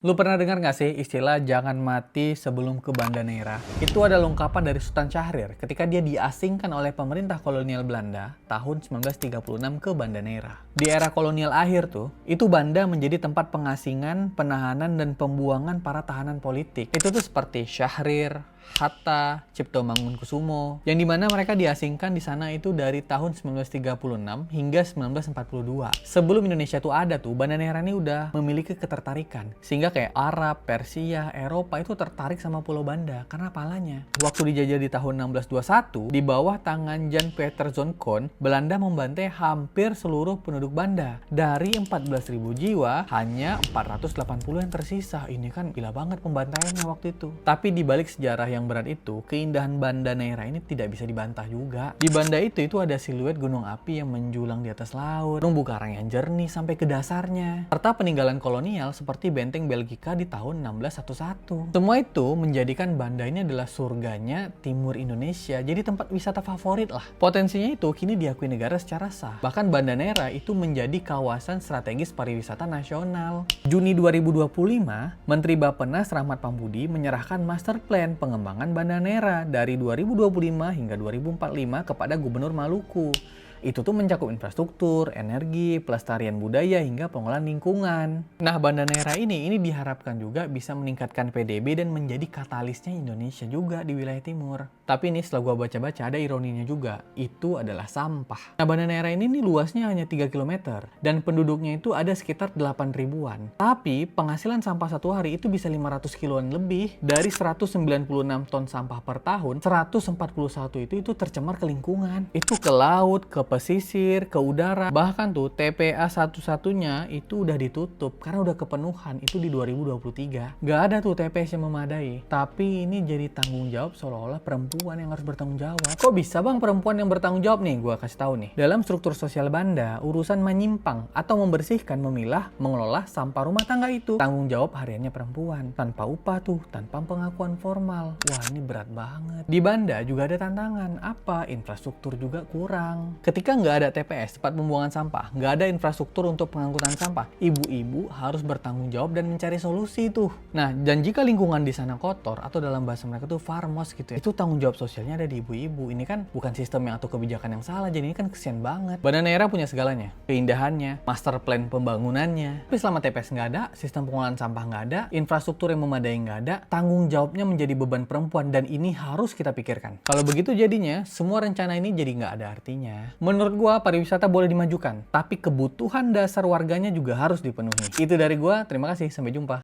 Lu pernah dengar nggak sih istilah jangan mati sebelum ke Banda Neira? Itu ada ungkapan dari Sultan Syahrir ketika dia diasingkan oleh pemerintah kolonial Belanda tahun 1936 ke Banda Neira. Di era kolonial akhir tuh, itu Banda menjadi tempat pengasingan, penahanan, dan pembuangan para tahanan politik. Itu tuh seperti Syahrir, Hatta, Cipto Mangunkusumo, yang dimana mereka diasingkan di sana itu dari tahun 1936 hingga 1942. Sebelum Indonesia tuh ada tuh, Banda Neira ini udah memiliki ketertarikan, sehingga kayak Arab, Persia, Eropa itu tertarik sama Pulau Banda karena palanya. Waktu dijajah di tahun 1621, di bawah tangan Jan Peter Zonkon, Belanda membantai hampir seluruh penduduk Banda. Dari 14.000 jiwa, hanya 480 yang tersisa. Ini kan gila banget pembantaiannya waktu itu. Tapi di balik sejarah yang berat itu, keindahan Banda Neira ini tidak bisa dibantah juga. Di Banda itu ada siluet gunung api yang menjulang di atas laut, terumbu karang yang jernih sampai ke dasarnya, serta peninggalan kolonial seperti benteng Belgika di tahun 1611. Semua itu menjadikan Banda ini adalah surganya timur Indonesia, jadi tempat wisata favorit lah. Potensinya itu kini diakui negara secara sah. Bahkan Banda Neira itu menjadi kawasan strategis pariwisata nasional. Juni 2025, Menteri Bappenas Rahmat Pambudi menyerahkan master plan pengembangan Banda Neira dari 2025 hingga 2045 kepada Gubernur Maluku. Itu tuh mencakup infrastruktur, energi, pelestarian budaya, hingga pengolahan lingkungan. Nah, Banda Neira ini diharapkan juga bisa meningkatkan PDB dan menjadi katalisnya Indonesia juga di wilayah timur. Tapi ini setelah gua baca-baca ada ironinya juga, itu adalah sampah. Nah, Banda Neira ini luasnya hanya 3 km dan penduduknya itu ada sekitar 8 ribuan. Tapi penghasilan sampah satu hari itu bisa 500 kiloan lebih. Dari 196 ton sampah per tahun, 141 itu tercemar ke lingkungan. Itu ke laut, ke pesisir, ke udara. Bahkan tuh TPA satu-satunya itu udah ditutup karena udah kepenuhan itu di 2023. Gak ada tuh TPS yang memadai. Tapi ini jadi tanggung jawab seolah-olah perempuan yang harus bertanggung jawab. Kok bisa bang perempuan yang bertanggung jawab nih? Gua kasih tahu nih. Dalam struktur sosial Banda, urusan menyimpang atau membersihkan, memilah, mengelola sampah rumah tangga itu tanggung jawab hariannya perempuan. Tanpa upah tuh, tanpa pengakuan formal. Wah, ini berat banget. Di Banda juga ada tantangan. Apa? Infrastruktur juga kurang. Ketika nggak ada TPS, tempat pembuangan sampah, nggak ada infrastruktur untuk pengangkutan sampah, ibu-ibu harus bertanggung jawab dan mencari solusi tuh. Nah, dan jika lingkungan di sana kotor, atau dalam bahasa mereka tuh farmos gitu ya, itu tanggung jawab sosialnya ada di ibu-ibu. Ini kan bukan sistem yang atau kebijakan yang salah, jadi ini kan kesian banget. Banda Neira punya segalanya, keindahannya, master plan pembangunannya. Tapi selama TPS nggak ada, sistem pengolahan sampah nggak ada, infrastruktur yang memadai nggak ada, tanggung jawabnya menjadi beban perempuan, dan ini harus kita pikirkan. Kalau begitu jadinya, semua rencana ini jadi nggak ada artinya. Menurut gua, pariwisata boleh dimajukan, tapi kebutuhan dasar warganya juga harus dipenuhi. Itu dari gua, terima kasih, sampai jumpa.